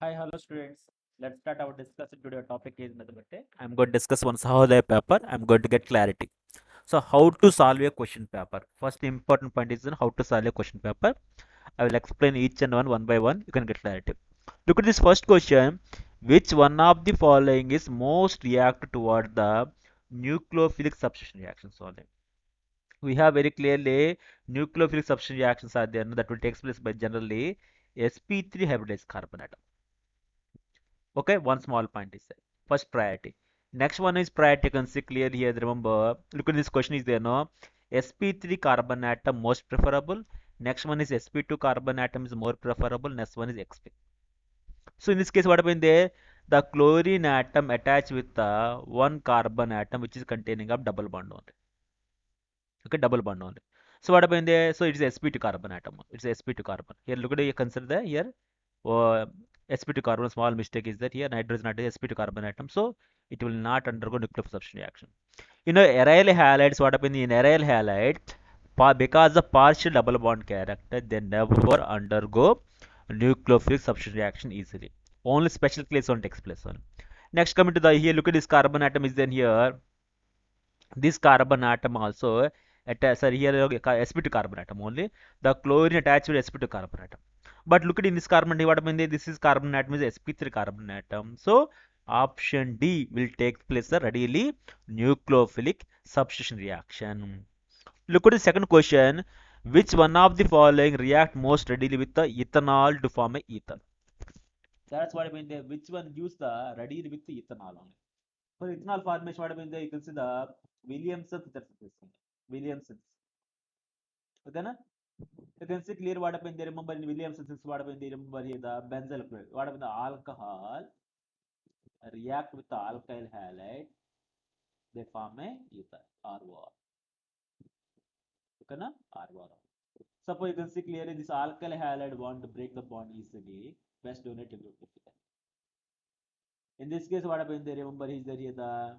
Hi, hello students. Let's start our discussion. Today our topic is mathematics. I'm going to discuss one Sahodaya paper. I'm going to get clarity. So how to solve a question paper? First important point is how to solve a question paper. I will explain each and one by one. You can get clarity. Look at this first question. Which one of the following is most react toward the nucleophilic substitution reactions only? We have very clearly nucleophilic substitution reactions are there that will take place by generally sp3 hybridized carbon atom. Okay, one small point is there. First priority. Next one is priority. You can see clearly here. Remember, look at this question is there, no? sp3 carbon atom most preferable. Next one is sp2 carbon atom is more preferable. Next one is xp. So in this case, what happened there? The chlorine atom attached with the one carbon atom which is containing of double bond only. Okay, double bond only. So what happened there? So it is sp2 carbon atom. It's sp2 carbon. Here, look at you consider the here sp2 carbon, small mistake is that here nitrogen atom is sp2 carbon atom, so it will not undergo nuclear substitution reaction. Aryl halides, what happens in aryl halide, because of partial double bond character, they never undergo nucleophilic substitution reaction easily. Only special case one takes place on. Next, coming to the here, look at this carbon atom is then here. This carbon atom also sorry here sp2 carbon atom only. The chlorine attached with sp2 carbon atom. But look at in this carbon D, what I mean, this is carbon atom is sp3 carbon atom. So option D will take place the readily nucleophilic substitution reaction. Look at the second question. Which one of the following react most readily with the ethanol to form a ether? That's what I mean. Which one gives the readily with the ethanol only? For ethanol formation, what I mean, you can see the Williamson's interpretation. Williamson's. Okay, na? You can see clear what happened. They remember in Williamson's what happened. They remember here the benzyl chloride. What happened? The alcohol react with the alkyl halide. They form a ether. ROR. Okay, na? ROR. Suppose you can see clearly this alkyl halide want to break the bond easily. Best donated group. In this case, what happened? They remember is there here the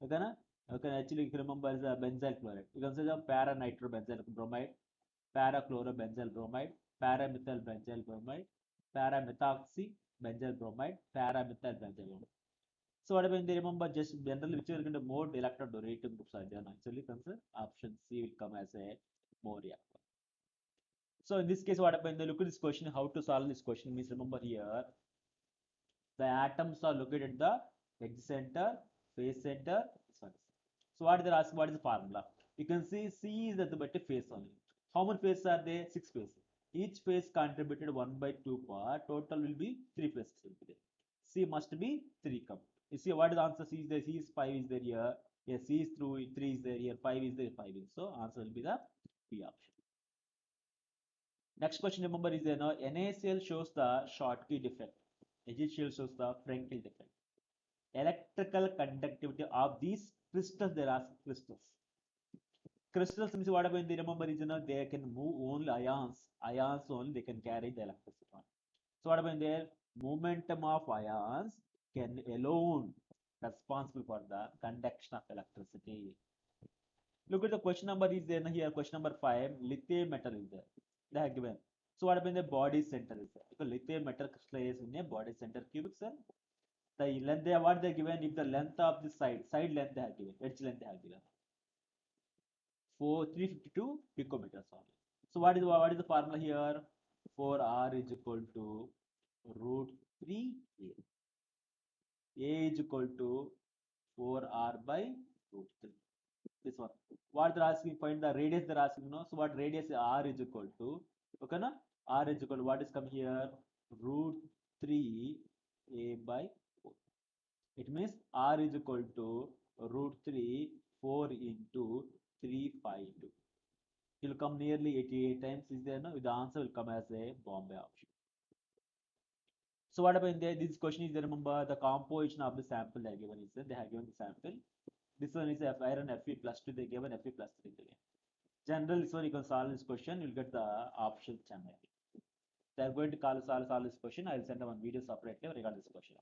okay, na? Okay, actually you can remember the benzyl chloride. You can see the para nitrobenzyl bromide, para-chlorobenzyl bromide, para-methyl benzyl bromide, para-methoxy benzyl bromide, para-methyl benzyl bromide. So what when they remember just generally which are going to more electrodonating groups are there. Actually, consider option C will come as a more reactor. So in this case, what happened? They look at this question. How to solve this question means remember here the atoms are located at the epicenter, phase center. Sorry. So what they asking? What is the formula? You can see C is at the better phase only. How many phases are there? 6 phases. Each phase contributed 1 by 2 part. Total will be 3 phases will be there. C must be 3 come. You see what is the answer? C is there. C is 5 is there here. Yes, C is through 3 is there here. 5 is there. 5 is. So answer will be the B option. Next question remember is there now NaCl shows the Schottky defect. HCl shows the Frenkel defect. Electrical conductivity of these crystals, there are crystals. Crystals means what about they remember is they can move only ions. Ions only they can carry the electricity. So what about there? Momentum of ions can alone responsible for the conduction of electricity. Look at the question number is there here. Question number 5. Lithium metal is there. They have given. So what about the body center is there? Because lithium metal crystallizes in a body center cubic cell. The length they what they given if the length of the side length they have given, edge length they have given for 352 picometers only. So what is the formula here? 4r is equal to root 3a. A is equal to 4r by root 3. This one. What they're asking, find the radius they're asking, no? So what radius r is equal to? Okay, na? R is equal to what is come here? Root 3a by 4. It means r is equal to root 3 4 into 3 5 2. It will come nearly 88 times. Is there no? The answer will come as a Bombay option. So what about in there? This question is there. Remember the composition of the sample they are given is there. They have given the sample. This one is iron Fe plus 2. They given Fe plus 3. General, this one you can solve this question. You'll get the option channel. They are going to solve this question. I will send them one video separately regarding this question.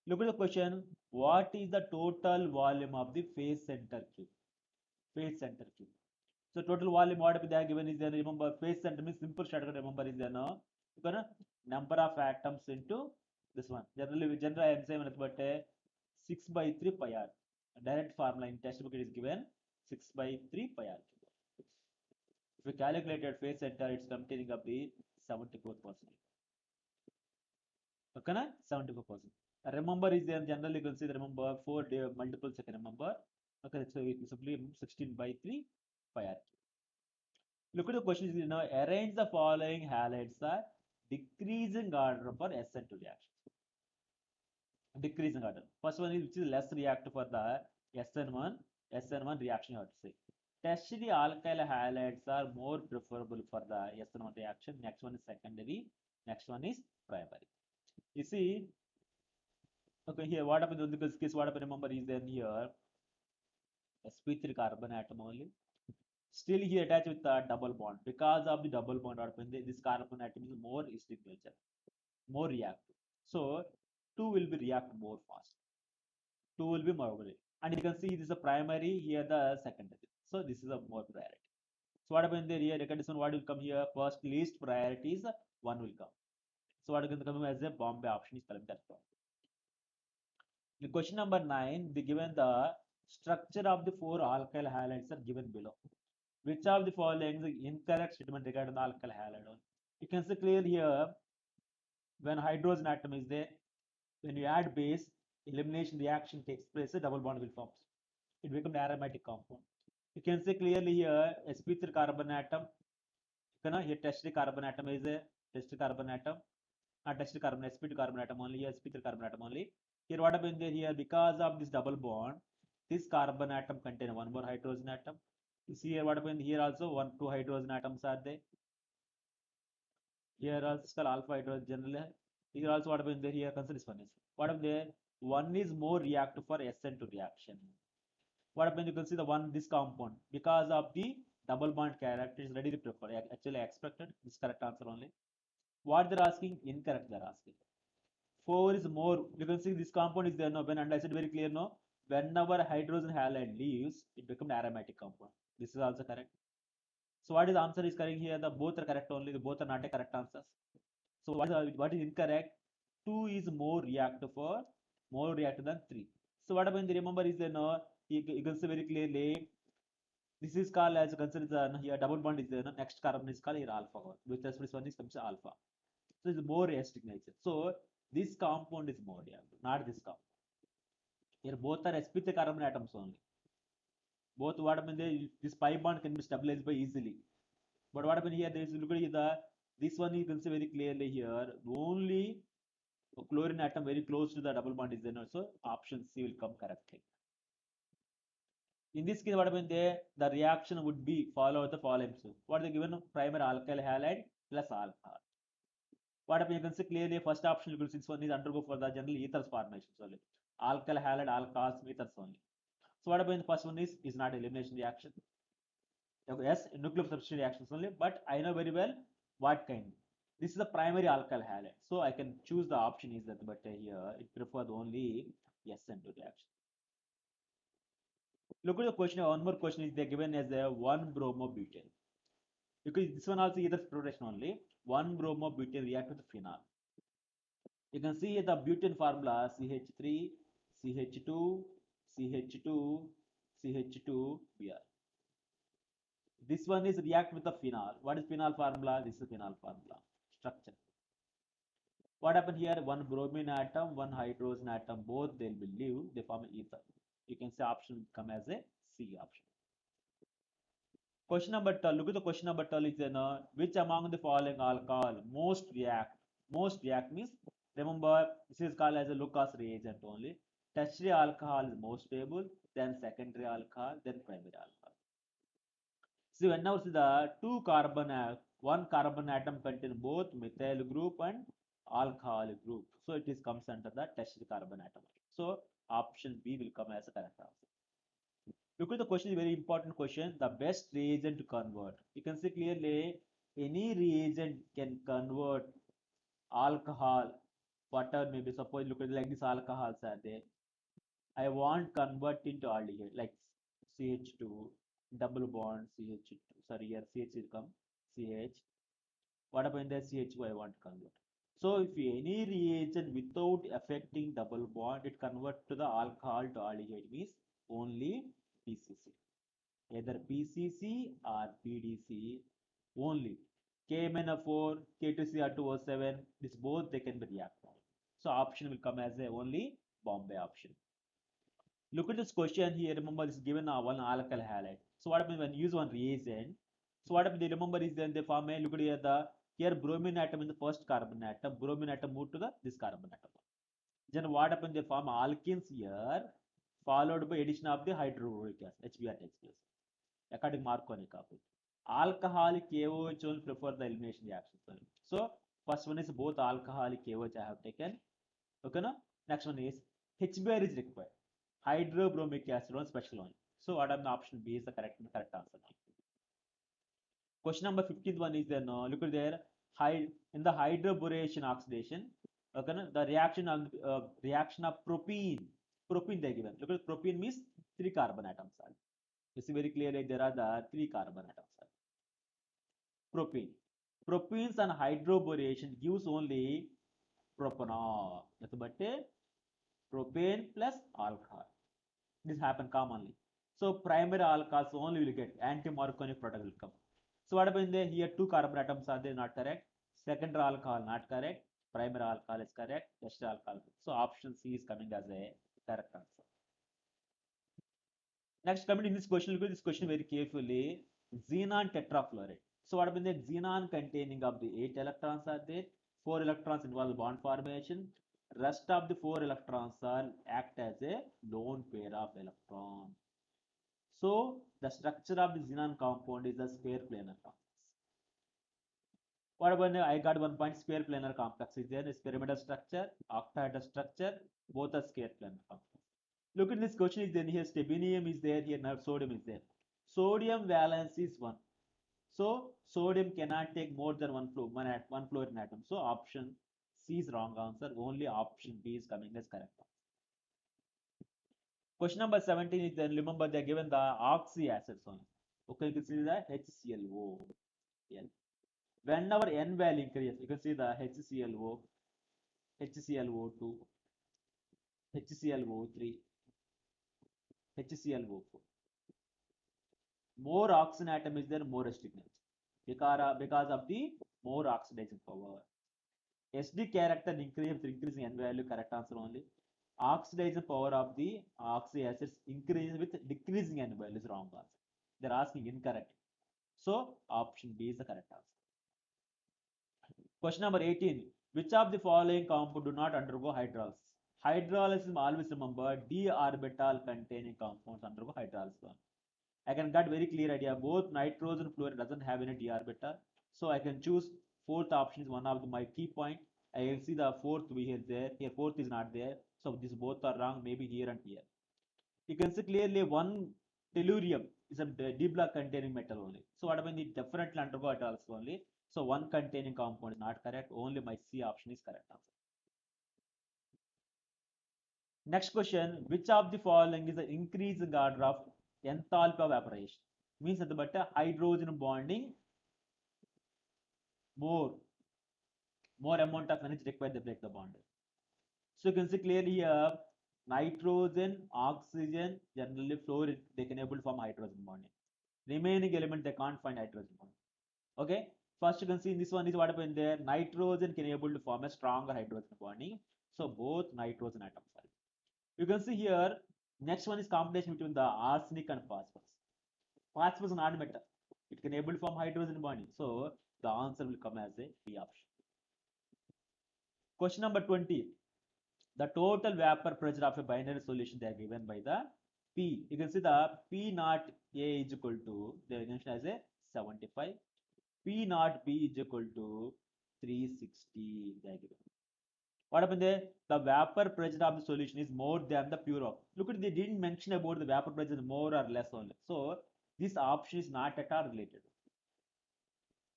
Look at the question. What is the total volume of the phase center cube? Phase center cube. So total volume what they are given is there. Remember phase center means simple shortcut. Remember is there no. number of atoms into this one. Generally, we generally I am saying but 6 by 3 pi r. Direct formula in textbook it is given 6 by 3 pi r. If we calculated face center, it's containing of the 74%. Okay, na? 74%. Remember is there generally consider remember 4 multiples you can remember. Okay, so it is simply 16 by 3 pi r. Look at the question is now arrange the following halides are decreasing order for SN2 reactions. Decreasing order. First one is which is less reactive for the SN1 reaction you have to say. Tertiary alkyl halides are more preferable for the SN1 reaction. Next one is secondary. Next one is primary. You see, okay, here what happened in this case, what happened remember is then here sp3 carbon atom only. Still he attached with the double bond. Because of the double bond, what happened, this carbon atom is more acidic nature, more reactive. So 2 will be react more fast. 2 will be more overly. And you can see this is a primary, here the secondary. So this is a more priority. So what happened there here, this one what will come here, first least priorities, 1 will come. So what is come as a Bombay option is correct. That's wrong. In question number 9, they given the structure of the 4 alkyl halides are given below. Which of the following is the incorrect statement regarding the alkyl halide? You can see clearly here, when hydrogen atom is there, when you add base, elimination reaction takes place, a double bond will form. It becomes aromatic compound. You can see clearly here, sp3 carbon atom, here tertiary carbon atom is a tertiary carbon atom, tertiary carbon, sp2 carbon atom only, here sp3 carbon atom only. Here what happened there here, because of this double bond, this carbon atom contain one more hydrogen atom. You see here what happened here also, 2 hydrogen atoms are there. Here also it's called alpha hydrogen generally. Here also what happened there here, consider this one is. What happened there? One is more reactive for SN2 reaction. What happened? You can see the one this compound because of the double bond character is readily preferred. Actually, I expected this correct answer only. What they're asking? Incorrect. They're asking. 4 is more. You can see this compound is there no. When and I said very clear no. Whenever hydrogen halide leaves, it becomes aromatic compound. This is also correct. So what is the answer is correct here? The both are correct only. The both are not a correct answers. So what is incorrect? 2 is more reactive than 3. So what happened? Remember is there no. You can see very clearly. This is called as consider the here double bond is there. No? Next carbon is called here alpha. With this one is comes alpha. So it's more acidic nature. So this compound is more reactive, not this compound. Here both are sp3 carbon atoms only. Both what happened there, this pi bond can be stabilized by easily. But what happened here, there is look at the this one you can see very clearly here. Only chlorine atom very close to the double bond is there. So option C will come correctly. In this case, what happened there, the reaction would be follow the following. What they given primary alkyl halide plus alcohol. What happened, you can see clearly first option you can see this one is undergo for the general ethers formation only. Alkyl halide alcohols ethers only. So what happened, the first one is not elimination reaction. Yes, nuclear substitution reactions only, but I know very well what kind. This is the primary alkyl halide. So I can choose the option is that, but here it prefers only SN2 reaction. Look at the question, one more question is they given as a 1-bromobutane. Because this one also either protection only. 1-bromobutane react with phenol. You can see the butane formula CH3, CH2, CH2, CH2, Br. This one is react with the phenol. What is phenol formula? This is phenol formula structure. What happened here? One bromine atom, one hydrogen atom, both they'll be leave, they form ether. You can say option will come as a C option. Question number 12. Look at the question number 12 is which among the following alcohol most react? Most react means remember this is called as a Lucas reagent only. Tertiary alcohol is most stable, then secondary alcohol, then primary alcohol. See whenever see the one carbon atom contain both methyl group and alcohol group. So it is comes under the tertiary carbon atom. So option B will come as a correct answer. Look at the question, is very important question. The best reagent to convert. You can see clearly any reagent can convert alcohol, whatever maybe suppose look at like this alcohols are there. I want convert into aldehyde like CH2, double bond CH2, sorry here CH will come, CH. What about in the CH2 I want to convert? So if any reagent without affecting double bond, it converts to the alcohol to aldehyde means only PCC. Either PCC or PDC only. KMnO4, K2Cr2O7, this both they can be reacted. So option will come as a only Bombay option. Look at this question here. Remember, this is given one alkyl halide. So what happens when you use one reagent? So what happens? Remember is then they form a look at here bromine atom in the first carbon atom. Bromine atom moved to this carbon atom. Then what happens? They form alkenes here, followed by addition of the hydrochloric acid HBr HCl. According Marconi couple. Alcoholic KOH will prefer the elimination reaction. So first one is both alcoholic KOH I have taken. Okay, no? Next one is HBr is required. Hydrobromic acid one special one. So what the option B is the correct answer. Question number 15th one is then look at there in the hydroboration oxidation. Okay, no? The reaction on reaction of propene they given. Look at propene means 3 carbon atoms. You see very clearly there are the 3 carbon atoms. Propene. Propenes and hydroboration gives only propanol. But propane plus alcohol. This happen commonly. So primary alcohols only will get anti-Marconi product will come. So what happened there? Here 2 carbon atoms are there not correct. Secondary alcohol not correct. Primary alcohol is correct. Tertiary alcohol. So option C is coming as a correct answer. Next, coming in this question, look at this question very carefully. Xenon tetrafluoride. So what happens? The xenon containing of the 8 electrons are there. 4 electrons involve bond formation. Rest of the 4 electrons are act as a lone pair of electrons. So the structure of the xenon compound is a square planar complex. What about I got 1 point square planar complex is there. This pyramidal structure, octahedral structure, both are square planar complex. Look at this question is then here stibinium is there, here now sodium is there. Sodium valence is 1. So sodium cannot take more than one fluorine atom. So option C is wrong answer. Only option B is coming as correct. Question number 17 is then remember they are given the oxy acids only. Okay, you can see the HClO. Whenever N value increases, you can see the HClO, HClO2, HClO3, HClO4. More oxygen atom is there, more stiffness because of the more oxidation power. SD character increasing N value, correct answer only. Oxidation power of the oxy acids increasing with decreasing N value is wrong answer. They're asking incorrect. So option B is the correct answer. Question number 18. Which of the following compound do not undergo hydrolysis? Hydrolysis, always remember, d orbital containing compounds undergo hydrolysis. I can get very clear idea. Both nitrogen fluoride doesn't have any d orbital. So I can choose fourth option is one of my key point. I will see the fourth we here there. Here fourth is not there. So these both are wrong. Maybe here and here. You can see clearly one tellurium is a d block containing metal only. So what happens? It definitely undergo hydrolysis only. So one containing compound is not correct. Only my C option is correct answer. Next question, which of the following is the increasing order of enthalpy of evaporation? Means that but hydrogen bonding more amount of energy required to break the bond. So you can see clearly here nitrogen, oxygen, generally fluorine, they can able to form hydrogen bonding. Remaining element they can't find hydrogen bonding. Okay, first you can see in this one is what happened there. Nitrogen can able to form a stronger hydrogen bonding. So both nitrogen atoms are. You can see here, next one is combination between the arsenic and phosphorus. Phosphorus is not metal. It can able to form hydrogen bonding. So the answer will come as a B option. Question number 20. The total vapor pressure of a binary solution they are given by the P. You can see the P naught A is equal to, they mentioned as a 75. P naught B is equal to 360. They are given. What happened there? The vapor pressure of the solution is more than the pure oxygen. Look at they didn't mention about the vapor pressure more or less only. So this option is not at all related.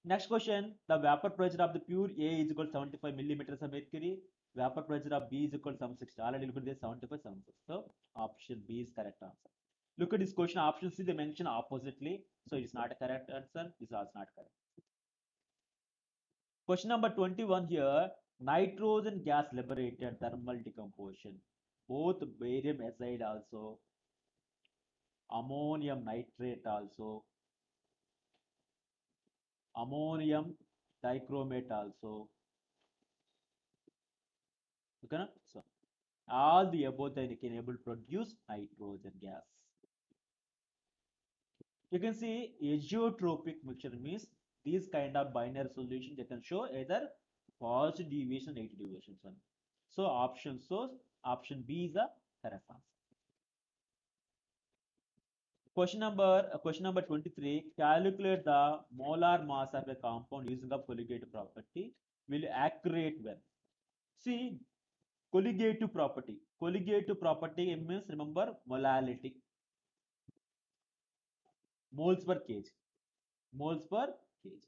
Next question, the vapor pressure of the pure A is equal to 75 millimeters of mercury. Vapor pressure of B is equal to 760. Already look at this 75, 76. So option B is correct answer. Look at this question, option C they mention oppositely. So it's not a correct answer. This is also not correct. Question number 21 here. Nitrogen gas liberated thermal decomposition. Both barium acid also, ammonium nitrate also, ammonium dichromate also. Okay, so all the above they can able to produce nitrogen gas. You can see azeotropic mixture means these kind of binary solutions they can show either positive deviation, negative deviation. So option B is the correct answer. Question number 23. Calculate the molar mass of a compound using a colligative property. Will accurate when? See, colligative property. Colligative property means remember molality. Moles per kg. Moles per kg.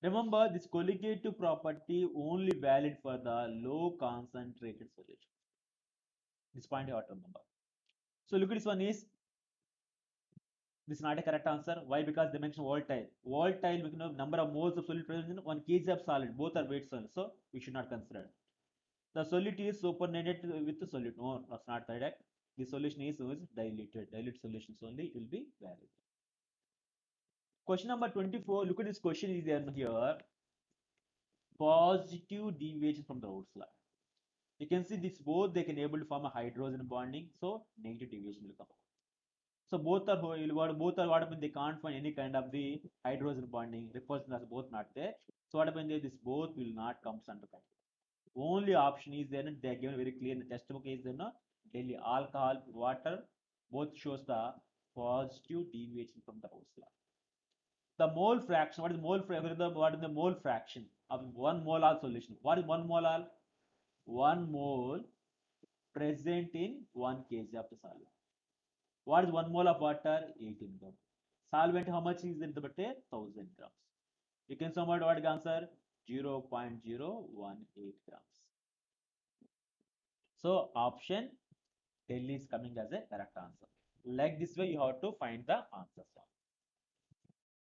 Remember this colligative property only valid for the low concentrated solution. This point you have to remember. So look at this one is this is not a correct answer. Why? Because they mentioned volatile. Volatile, you know, number of moles of solid present in 1 kg of solid. Both are weight solid. So we should not consider. The solid is supernated with the solid. No, that's not correct. The solution is diluted. Dilute solutions only will be valid. Question number 24. Look at this question is there here. Positive deviation from the outline. You can see this both they can able to form a hydrogen bonding. So negative deviation will come. So both are what happen they can't find any kind of the hydrogen bonding refers as both not there. So what happen there this both will not comes under control. Only option is there and they are given very clear in the textbook is there no daily alcohol water both shows the positive deviation from the house law. The mole fraction what is the mole fraction of 1 molar solution? What is 1 molar? 1 mole present in 1 kg of the solid. What is 1 mole of water? 18 grams. Solvent, how much is in the butter? 1000 grams. You can sum out what is the answer? 0.018 grams. So option Delhi is coming as a correct answer. Like this way, you have to find the answers.